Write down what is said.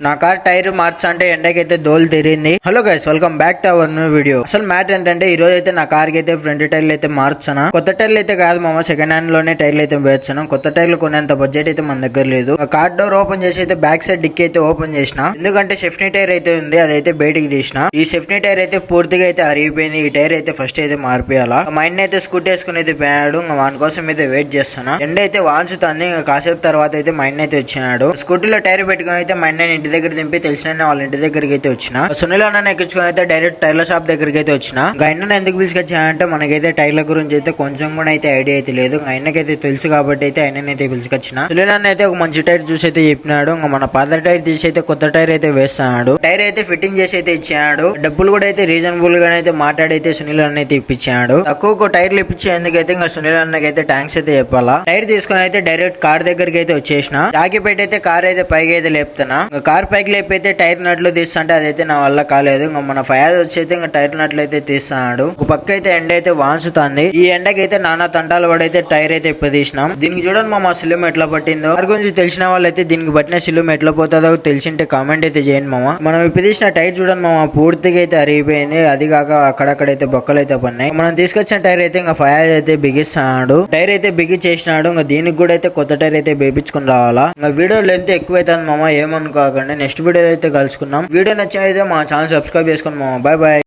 నా car tyre మార్చంటే ఎండకైతే దోలు తిరిగింది. Hello guys, welcome back to our new video. అసలు matter ఏంటంటే ఈ రోజు అయితే నా కార్ కి అయితే ఫ్రంట్ టైర్లు అయితే మార్చాను. కొత్త టైర్లు అయితే కాదు మామ, సెకండ్ హ్యాండ్ లోనే టైర్లు అయితే వేర్చాను. కొత్త టైర్లు కొనేంత బడ్జెట్ అయితే మన దగ్గర లేదు. కార్ డోర్ ఓపెన్ చేసి అయితే బ్యాక్ సైడ్ డిక్కీ అయితే ఓపెన్ చేసిన, ఎందుకంటే సేఫ్టీ టైర్ అయితే ఉంది, అదైతే బయటికి తీసిన. ఈ సేఫ్టీ టైర్ అయితే పూర్తిగా అయితే అరిగిపోయింది. ఈ టైర్ అయితే ఫస్ట్ అయితే మార్పియాలా. మా ఆయన అయితే స్కూటీ వేసుకుని అయితే పోయాడు. వాని కోసం అయితే వెయిట్ చేస్తాను. ఎండ అయితే వాంచుతుంది. కాసేపు తర్వాత అయితే మా ఆయన అయితే వచ్చినాడు. స్కూటీలో టైర్ పెట్టుకుని అయితే మా ఆయన ఇంటి దగ్గర దింపి తెలిసిన వాళ్ళ ఇంటి దగ్గరికి అయితే వచ్చిన. సునీల్ అన్న ఎక్కించుకుని అయితే డైరెక్ట్ టైర్ల షాప్ దగ్గరికి అయితే వచ్చిన. ఆయన ఎందుకు పిలుచుకొచ్చానంటే మనకైతే టైర్ల గురించి అయితే కొంచెం కూడా అయితే ఐడియా అయితే లేదు. ఆయనకైతే తెలుసు కాబట్టి అయితే ఆయననైతే పిలుచుకొచ్చిన. సునీల్ అన్న అయితే ఒక మంచి టైర్ చూసి అయితే చెప్పినాడు. మన పాత టైర్ తీసి అయితే కొత్త టైర్ అయితే వేస్తున్నాడు. టైర్ అయితే ఫిట్టింగ్ చేసి అయితే ఇచ్చాడు. డబ్బులు కూడా అయితే రీజనబుల్ గా అయితే మాట్లాడైతే సునీల్ అన్న అయితే ఇప్పించాడు. తక్కువ టైర్లు ఇప్పించేందుకైతే ఇంకా సునీల్ అన్నకి అయితే థ్యాంక్స్ అయితే చెప్పాలా. టైర్ తీసుకుని అయితే డైరెక్ట్ కార్ దగ్గరికి అయితే వచ్చేసిన. జాకిపెట్టి అయితే కార్ అయితే పైకి అయితే లేపుతున్నా. కార్ పైకి లేపైతే టైర్ నట్లు తీస్తుంటే అదైతే నా వల్ల కాలేదు. ఇంకా మన ఫైర్ వచ్చి అయితే ఇంకా టైర్ నట్లు అయితే తీస్తున్నాడు. ఒక పక్క అయితే ఎండ అయితే వాంచుతుంది. ఈ ఎండకి అయితే నానా తంటాలు పడైతే టైర్ అయితే తీసినాం. దీనికి చూడండి మా సిలుం ఎట్లా పట్టిందో. దాని గురించి తెలిసిన వాళ్ళు అయితే దీనికి పట్టిన సిలుం ఎట్లా పోతుందో తెలిసింటే కామెంట్ అయితే చేయండి మామ. మనం తీసిన టైర్ చూడండి మామ, పూర్తిగా అయితే అరిగిపోయింది. అది కాక అక్కడక్కడైతే బొక్కలు అయితే పడినాయి. మనం తీసుకొచ్చిన టైర్ అయితే ఇంకా ఫైర్ అయితే బిగిస్తున్నాడు. టైర్ అయితే బిగించేసినాడు. ఇంకా దీనికి కూడా అయితే కొత్త టైర్ అయితే వేపించుకుని రావాలా. ఇంకా వీడియో లెంత్ ఎక్కువ అవుతుంది మామ, ఏమనుకోకండి. నెక్స్ట్ వీడియో అయితే కలుసుకున్నాం. వీడియో నచ్చినైతే మా ఛానల్ సబ్స్క్రైబ్ చేసుకోండి మామ. Bye bye.